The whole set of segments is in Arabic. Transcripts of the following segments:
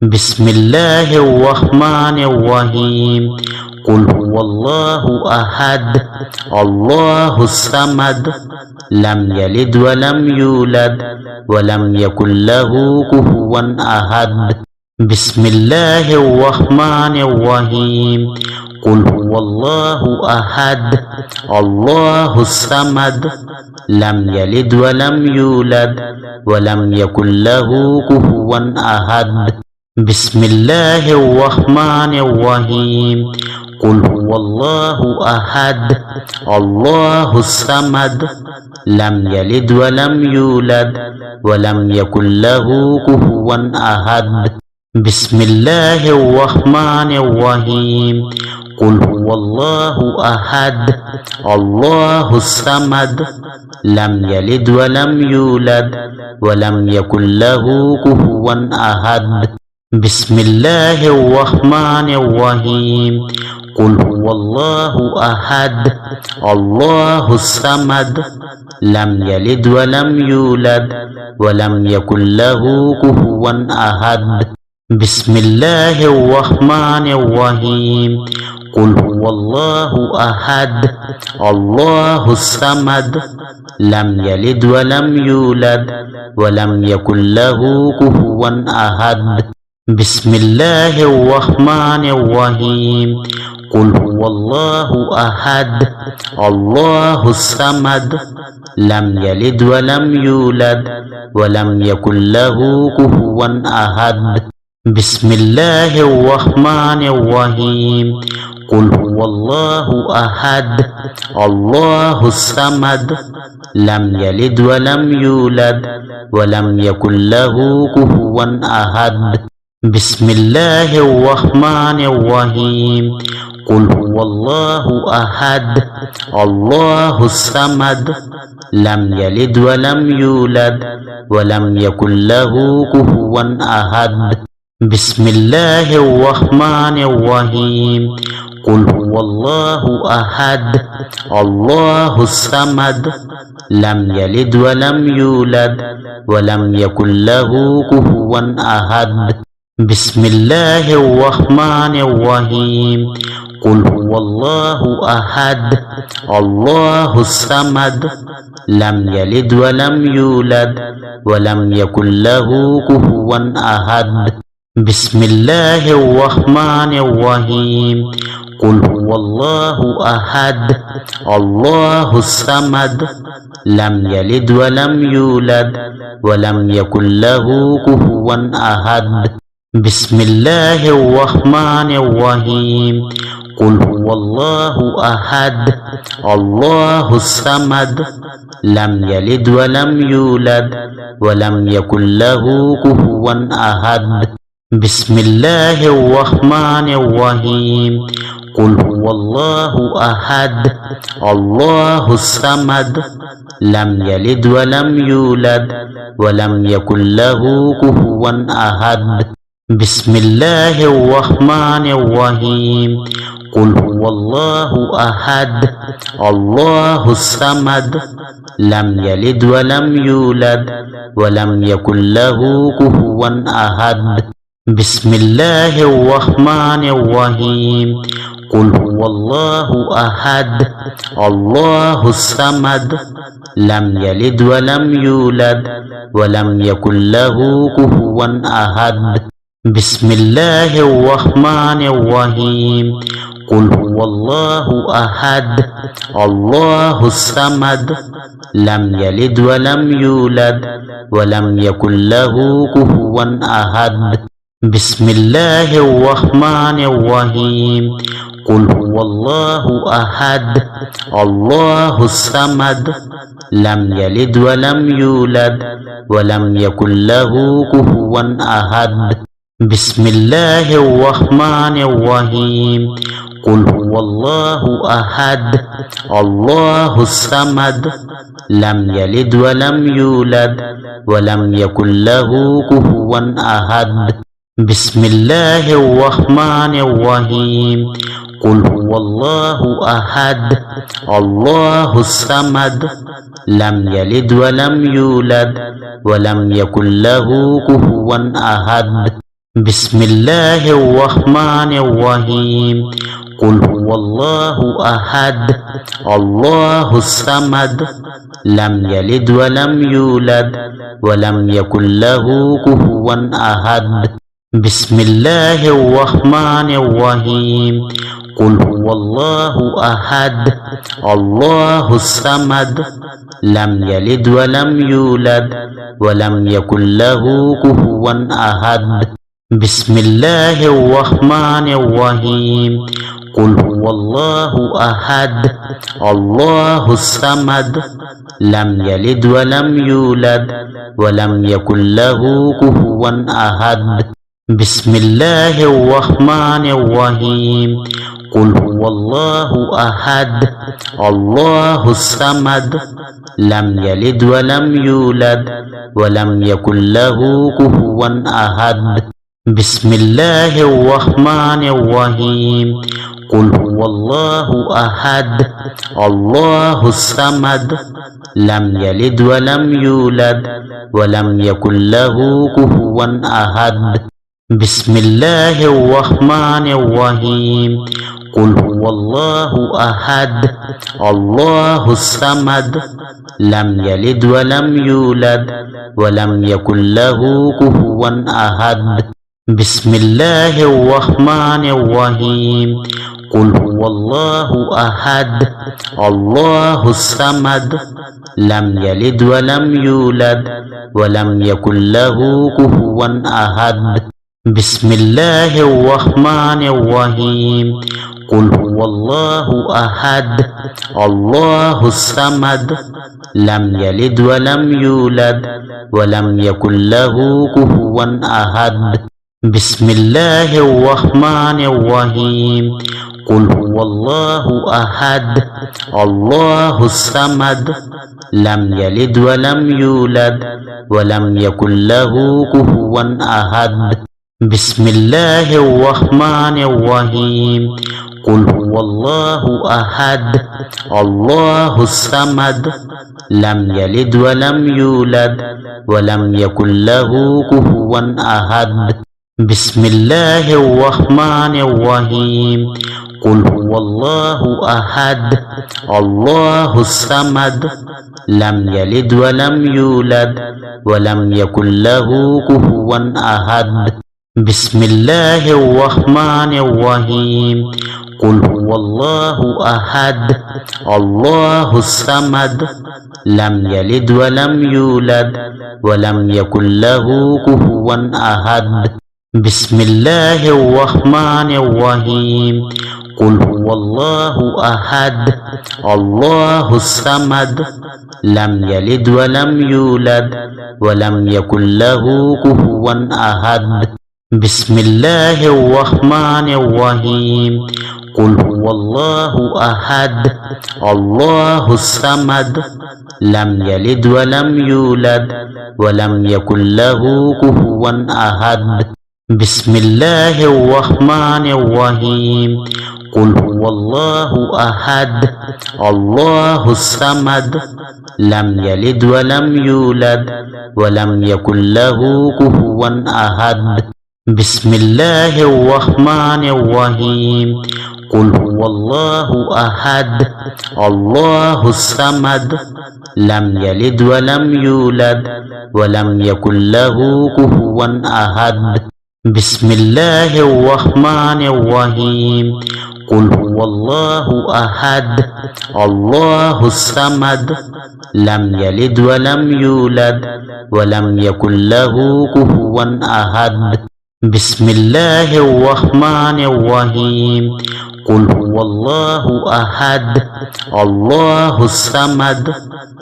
بسم الله الرحمن الرحيم قل هو الله أحد الله الصمد لم يلد ولم يولد ولم يكن له كفوا أحد بسم الله الرحمن الرحيم قل هو الله أحد الله الصمد لم يلد ولم يولد ولم يكن له كفوا أحد بسم الله الرحمن الرحيم قل هو الله أحد الله الصمد لم يلد ولم يولد ولم يكن له كفوا أحد بسم الله الرحمن الرحيم قل هو الله أحد الله الصمد لم يلد ولم يولد ولم يكن له كفوا أحد بسم الله الرحمن الرحيم قل هو الله أحد الله الصمد لم يلد ولم يولد ولم يكن له كفوا أحد بسم الله الرحمن الرحيم قل هو الله أحد الله الصمد لم يلد ولم يولد ولم يكن له كفوا أحد بسم الله الرحمن الرحيم قل هو الله أحد الله الصمد لم يلد ولم يولد ولم يكن له كفوا أحد بسم الله الرحمن الرحيم قل هو الله أحد الله الصمد لم يلد ولم يولد ولم يكن له كفوا أحد بسم الله الرحمن الرحيم قل هو الله أحد الله الصمد لم يلد ولم يولد ولم يكن له كفوا أحد بسم الله الرحمن الرحيم قل هو الله أحد الله الصمد لم يلد ولم يولد ولم يكن له كفوا أحد بسم الله الرحمن الرحيم قل هو الله أحد الله الصمد لم يلد ولم يولد ولم يكن له كفوا أحد بسم الله الرحمن الرحيم قل هو الله أحد الله الصمد لم يلد ولم يولد ولم يكن له كفوا أحد بسم الله الرحمن الرحيم قل هو الله أحد الله الصمد لم يلد ولم يولد ولم يكن له كفوا أحد بسم الله الرحمن الرحيم قل هو الله أحد الله الصمد لم يلد ولم يولد ولم يكن له كفوا أحد بسم الله الرحمن الرحيم قل هو الله أحد الله الصمد لم يلد ولم يولد ولم يكن له كفوا أحد بسم الله الرحمن الرحيم قل هو الله أحد الله الصمد لم يلد ولم يولد ولم يكن له كفوا أحد بسم الله الرحمن الرحيم قل هو الله أحد الله الصمد لم يلد ولم يولد ولم يكن له كفوا أحد بسم الله الرحمن الرحيم قل هو الله أحد الله الصمد لم يلد ولم يولد ولم يكن له كفوا أحد بسم الله الرحمن الرحيم قل هو الله أحد الله الصمد لم يلد ولم يولد ولم يكن له كفوا أحد بسم الله الرحمن الرحيم قل هو الله أحد الله الصمد لم يلد ولم يولد ولم يكن له كفوا أحد بسم الله الرحمن الرحيم قل هو الله أحد الله الصمد لم يلد ولم يولد ولم يكن له كفوا أحد بسم الله الرحمن الرحيم قل هو الله أحد الله الصمد لم يلد ولم يولد ولم يكن له كفوا أحد بسم الله الرحمن الرحيم قل هو الله أحد الله الصمد لم يلد ولم يولد ولم يكن له كفوا أحد بسم الله الرحمن الرحيم قل هو الله أحد الله الصمد لم يلد ولم يولد ولم يكن له كفوا أحد بسم الله الرحمن الرحيم قل هو الله أحد الله الصمد لم يلد ولم يولد ولم يكن له كفوا أحد بسم الله الرحمن الرحيم قل هو الله أحد الله الصمد لم يلد ولم يولد ولم يكن له كفوا أحد بسم الله الرحمن الرحيم قل هو الله أحد الله الصمد لم يلد ولم يولد ولم يكن له كفوا أحد بسم الله الرحمن الرحيم قل هو الله أحد الله الصمد لم يلد ولم يولد ولم يكن له كفوا أحد بسم الله الرحمن الرحيم قل هو الله أحد الله الصمد لم يلد ولم يولد ولم يكن له كفوا أحد بسم الله الرحمن الرحيم قل هو الله أحد الله الصمد لم يلد ولم يولد ولم يكن له كفوا أحد بسم الله الرحمن الرحيم قل هو الله أحد الله الصمد لم يلد ولم يولد ولم يكن له كفوا أحد بسم الله الرحمن الرحيم قل هو الله أحد الله الصمد لم يلد ولم يولد ولم يكن له كفوا أحد بسم الله الرحمن الرحيم قل هو الله أحد الله الصمد لم يلد ولم يولد ولم يكن له كفوا أحد بسم الله الرحمن الرحيم قل هو الله أحد الله الصمد لم يلد ولم يولد ولم يكن له كفوا أحد بسم الله الرحمن الرحيم قل هو الله أحد الله الصمد لم يلد ولم يولد ولم يكن له كفوا أحد بسم الله الرحمن الرحيم قل هو الله أحد الله الصمد لم يلد ولم يولد ولم يكن له كفوا أحد بسم الله الرحمن الرحيم قل هو الله أحد الله الصمد لم يلد ولم يولد ولم يكن له كفوا أحد بسم الله الرحمن الرحيم قل هو الله أحد الله الصمد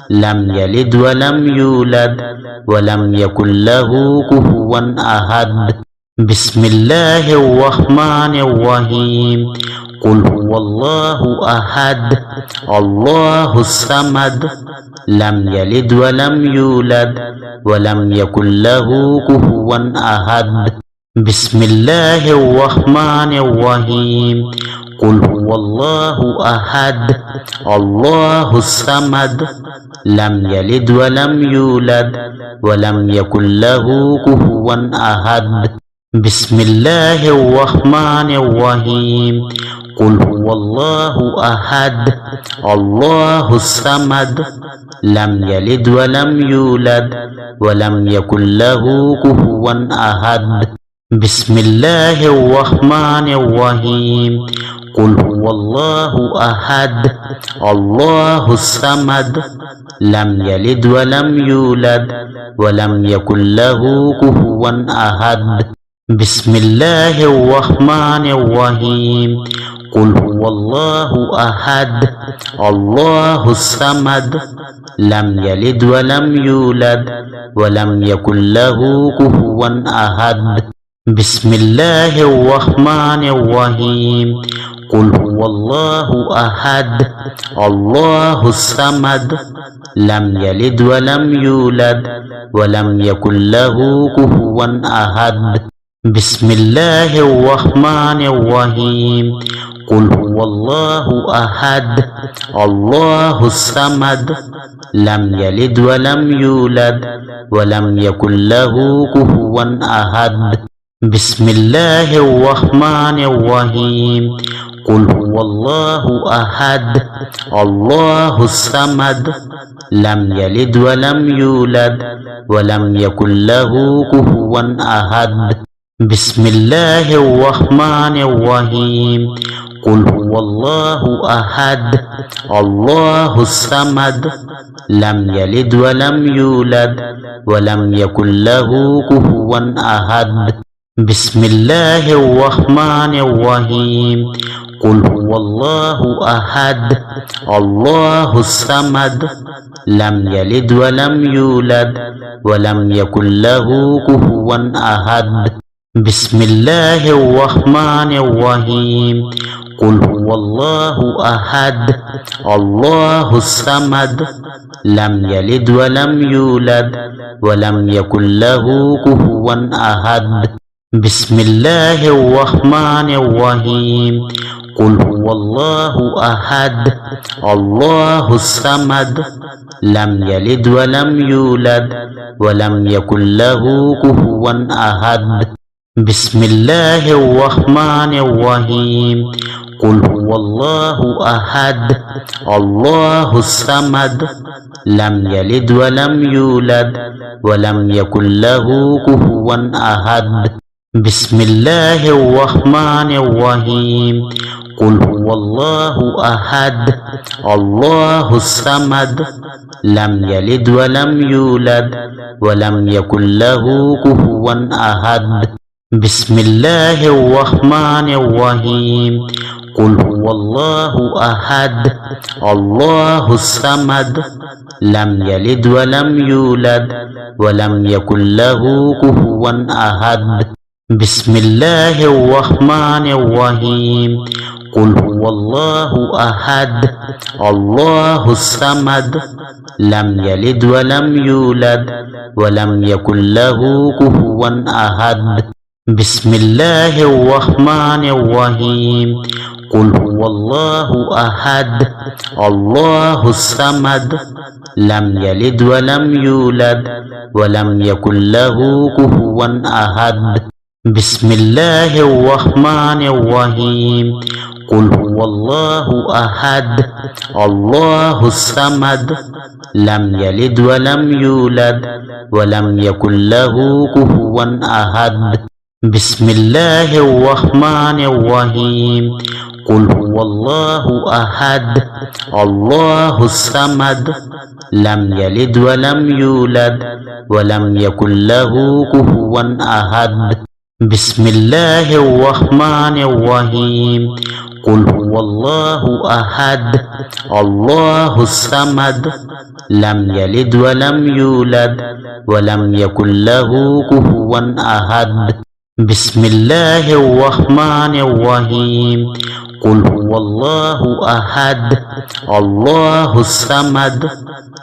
لم يلد ولم يولد ولم يكن له كفوا أحد بسم الله الرحمن الرحيم قل هو الله أحد الله الصمد لم يلد ولم يولد ولم يكن له كفوا أحد بسم الله الرحمن الرحيم قل هو الله أحد الله الصمد لم يلد ولم يولد ولم يكن له كفوا أحد بسم الله الرحمن الرحيم قل هو الله أحد الله الصمد لم يلد ولم يولد ولم يكن له كفوا أحد بسم الله الرحمن الرحيم قل هو الله أحد الله الصمد لم يلد ولم يولد ولم يكن له كفوا أحد بسم الله الرحمن الرحيم قل هو الله أحد الله الصمد لم يلد ولم يولد ولم يكن له كفوا أحد بسم الله الرحمن الرحيم قل هو الله أحد الله الصمد لم يلد ولم يولد ولم يكن له كفوا أحد بسم الله الرحمن الرحيم قل هو الله أحد الله الصمد لم يلد ولم يولد ولم يكن له كفوا أحد بسم الله الرحمن الرحيم قل هو الله أحد الله الصمد لم يلد ولم يولد ولم يكن له كفوا أحد بسم الله الرحمن الرحيم قل هو الله أحد الله الصمد لم يلد ولم يولد ولم يكن له كفوا أحد بسم الله الرحمن الرحيم قل هو الله أحد الله الصمد لم يلد ولم يولد ولم يكن له كفوا أحد بسم الله الرحمن الرحيم قل هو الله أحد الله الصمد لم يلد ولم يولد ولم يكن له كفوا أحد بسم الله الرحمن الرحيم قل هو الله أحد الله الصمد لم يلد ولم يولد ولم يكن له كفوا أحد بسم الله الرحمن الرحيم قل هو الله أحد الله الصمد لم يلد ولم يولد ولم يكن له كفوا أحد بسم الله الرحمن الرحيم قل هو الله أحد الله الصمد لم يلد ولم يولد ولم يكن له كفوا أحد بسم الله الرحمن الرحيم قل هو الله أحد الله الصمد لم يلد ولم يولد ولم يكن له كفوا أحد بسم الله الرحمن الرحيم قل هو الله أحد الله الصمد لم يلد ولم يولد ولم يكن له كفوا أحد بسم الله الرحمن الرحيم قل هو الله أحد الله الصمد لم يلد ولم يولد ولم يكن له كفوا أحد بسم الله الرحمن الرحيم قل هو الله أحد الله الصمد لم يلد ولم يولد ولم يكن له كفوا أحد بسم الله الرحمن الرحيم قل هو الله أحد الله الصمد لم يلد ولم يولد ولم يكن له كفوا أحد بسم الله الرحمن الرحيم قل هو الله أحد الله الصمد لم يلد ولم يولد ولم يكن له كفوا أحد بسم الله الرحمن الرحيم قل هو الله أحد الله الصمد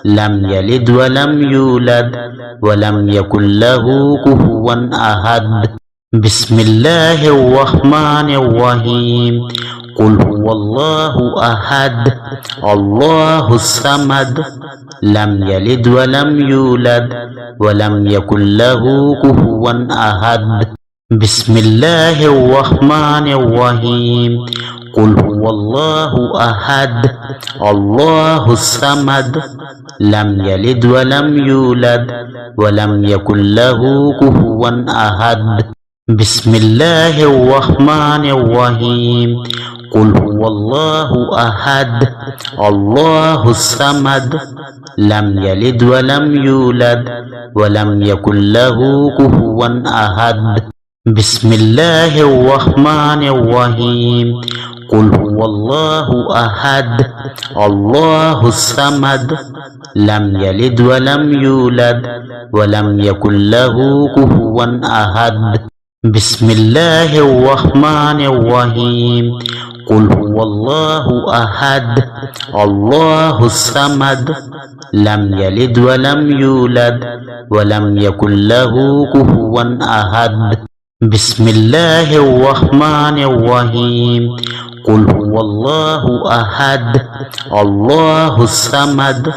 لم يلد ولم يولد ولم يكن له كفوا أحد بسم الله الرحمن الرحيم قل هو الله أحد الله الصمد لم يلد ولم يولد ولم يكن له كفوا أحد بسم الله الرحمن الرحيم قل هو الله أحد الله الصمد لم يلد ولم يولد ولم يكن له كفوا أحد بسم الله الرحمن الرحيم قل هو الله أحد الله الصمد لم يلد ولم يولد ولم يكن له كفوا أحد بسم الله الرحمن الرحيم قل هو الله أحد الله الصمد لم يلد ولم يولد ولم يكن له كفوا أحد بسم الله الرحمن الرحيم قل هو الله أحد الله الصمد لم يلد ولم يولد ولم يكن له كفوا أحد بسم الله الرحمن الرحيم قل هو الله أحد الله الصمد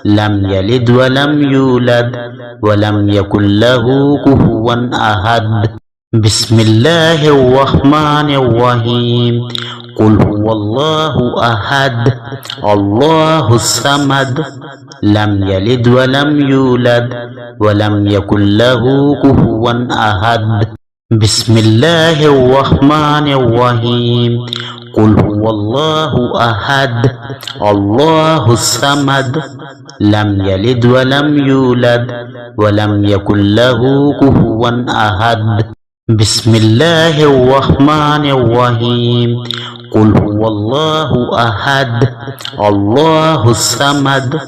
لم يلد ولم يولد ولم يكن له كفوا أحد بسم الله الرحمن الرحيم قل هو الله أحد الله الصمد لم يلد ولم يولد ولم يكن له كفوا أحد بسم الله الرحمن الرحيم قل هو الله أحد الله الصمد لم يلد ولم يولد ولم يكن له كفوا أحد بسم الله الرحمن الرحيم قل هو الله أحد الله الصمد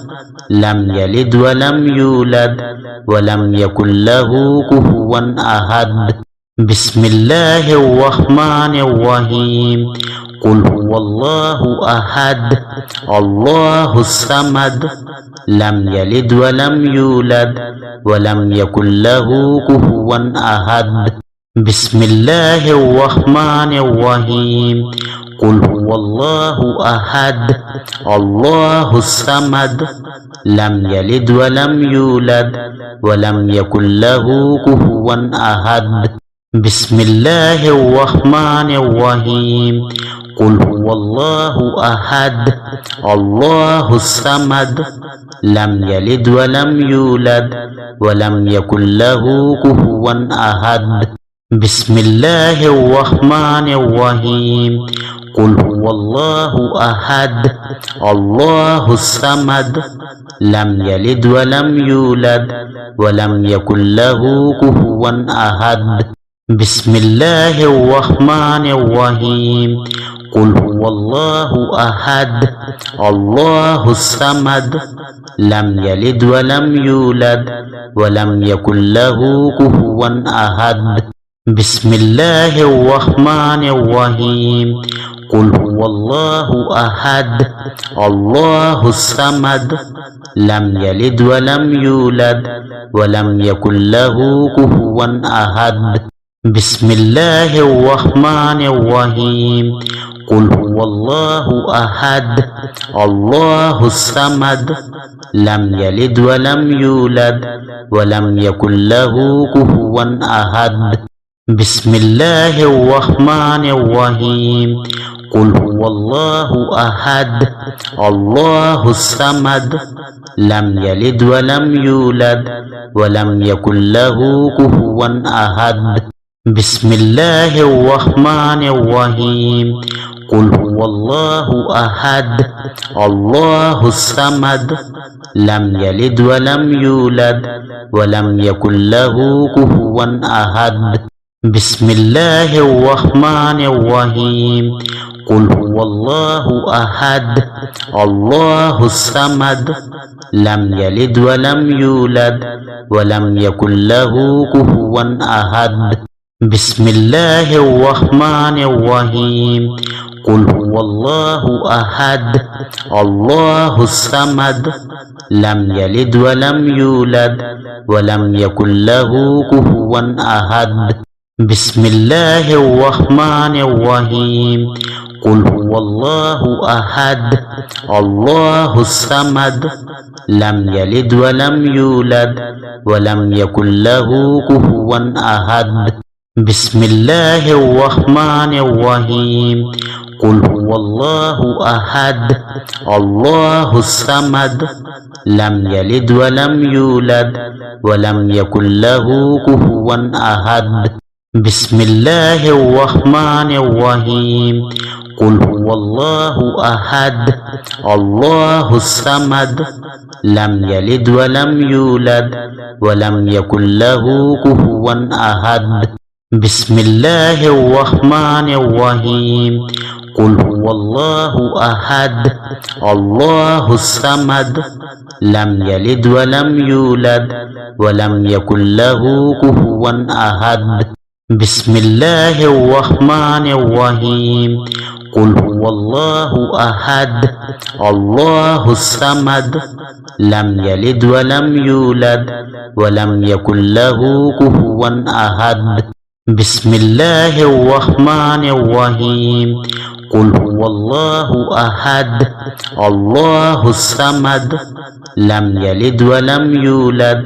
لم يلد ولم يولد ولم يكن له كفوا أحد بسم الله الرحمن الرحيم قل هو الله أحد الله الصمد لم يلد ولم يولد ولم يكن له كفوا أحد بسم الله الرحمن الرحيم قل هو الله أحد الله الصمد لم يلد ولم يولد ولم يكن له كفوا أحد بسم الله الرحمن الرحيم قل هو الله أحد الله الصمد لم يلد ولم يولد ولم يكن له كفوا أحد بسم الله الرحمن الرحيم قل هو الله أحد الله الصمد لم يلد ولم يولد ولم يكن له كفوا أحد بسم الله الرحمن الرحيم قل هو الله أحد الله الصمد لم يلد ولم يولد ولم يكن له كفوا أحد بسم الله الرحمن الرحيم قل هو الله أحد الله الصمد لم يلد ولم يولد ولم يكن له كفوا أحد بسم الله الرحمن الرحيم قل هو الله أحد الله الصمد لم يلد ولم يولد ولم يكن له كفوا أحد بسم الله الرحمن الرحيم قل هو الله أحد الله الصمد لم يلد ولم يولد ولم يكن له كفوا أحد بسم الله الرحمن الرحيم قل هو الله أحد الله الصمد لم يلد ولم يولد ولم يكن له كفوا أحد بسم الله الرحمن الرحيم قل هو الله أحد الله الصمد لم يلد ولم يولد ولم يكن له كفوا أحد بسم الله الرحمن الرحيم قل هو الله أحد الله الصمد لم يلد ولم يولد ولم يكن له كفوا أحد بسم الله الرحمن الرحيم قل هو الله أحد الله الصمد لم يلد ولم يولد ولم يكن له كفوا أحد بسم الله الرحمن الرحيم قل هو الله أحد الله الصمد لم يلد ولم يولد ولم يكن له كفوا أحد بسم الله الرحمن الرحيم قل هو الله أحد الله الصمد لم يلد ولم يولد ولم يكن له كفوا أحد بسم الله الرحمن الرحيم قل هو الله أحد الله الصمد لم يلد ولم يولد ولم يكن له كفوا أحد بسم الله الرحمن الرحيم قل هو الله أحد الله الصمد لم يلد ولم يولد ولم يكن له كفوا أحد بسم الله الرحمن الرحيم قل هو الله أحد الله الصمد لم يلد ولم يولد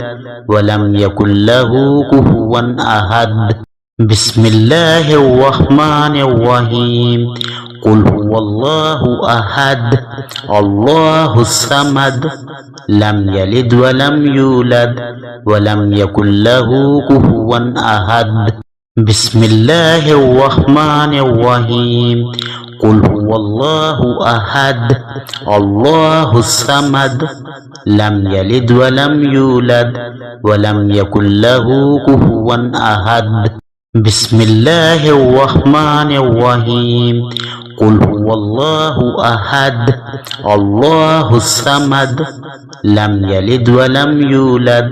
ولم يكن له كفوا أحد بسم الله الرحمن الرحيم قل هو الله أحد الله الصمد لم يلد ولم يولد ولم يكن له كفوا أحد بسم الله الرحمن الرحيم قل هو الله أحد الله الصمد لم يلد ولم يولد ولم يكن له كفوا أحد بسم الله الرحمن الرحيم قل هو الله أحد الله الصمد لم يلد ولم يولد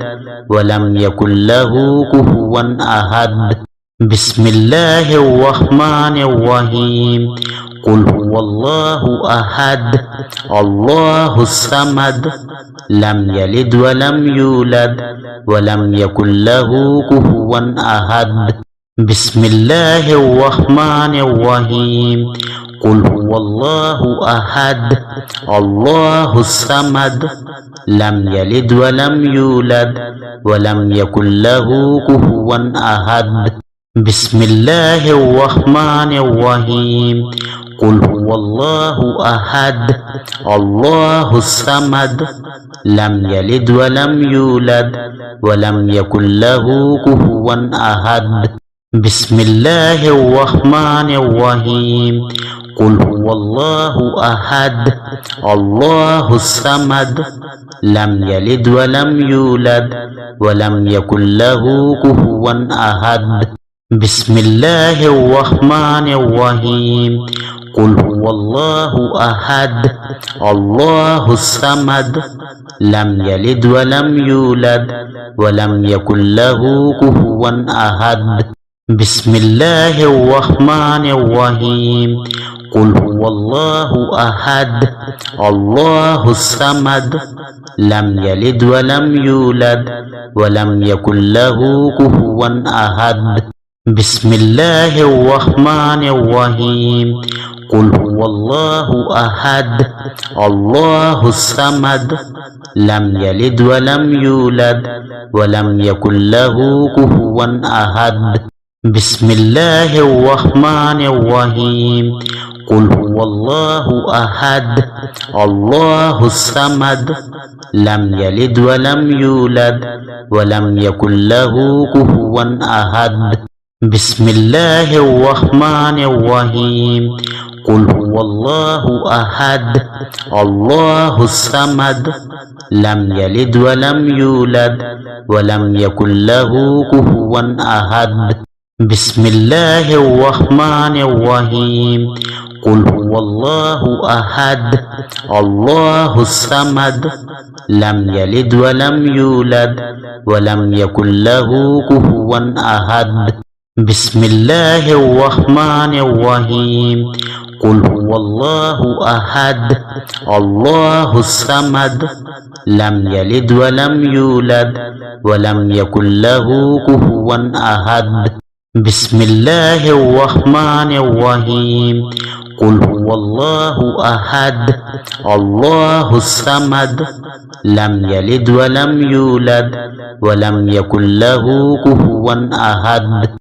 ولم يكن له كفوا أحد بسم الله الرحمن الرحيم قل هو الله أحد الله الصمد لم يلد ولم يولد ولم يكن له كفوا أحد بسم الله الرحمن الرحيم قل هو الله أحد الله الصمد لم يلد ولم يولد ولم يكن له كفوا أحد بسم الله الرحمن الرحيم قل هو الله أحد الله الصمد لم يلد ولم يولد ولم يكن له كفوا أحد بسم الله الرحمن الرحيم قل هو الله أحد الله الصمد لم يلد ولم يولد ولم يكن له كفوا أحد بسم الله الرحمن الرحيم قل هو الله أحد الله الصمد لم يلد ولم يولد ولم يكن له كفوا أحد بسم الله الرحمن الرحيم قل هو الله أحد الله الصمد لم يلد ولم يولد ولم يكن له كفوا أحد بسم الله الرحمن الرحيم قل هو الله أحد الله الصمد لم يلد ولم يولد ولم يكن له كفوا أحد بسم الله الرحمن الرحيم قل هو الله أحد الله الصمد لم يلد ولم يولد ولم يكن له كفوا أحد بسم الله الرحمن الرحيم قل هو الله أحد الله الصمد لم يلد ولم يولد ولم يكن له كفوا أحد بسم الله الرحمن الرحيم قل هو الله أحد الله الصمد لم يلد ولم يولد ولم يكن له كفوا أحد بسم الله الرحمن الرحيم قل هو الله أحد الله الصمد لم يلد ولم يولد ولم يكن له كفوا أحد بسم الله الرحمن الرحيم قل هو الله أحد الله الصمد لم يلد ولم يولد ولم يكن له كفوا أحد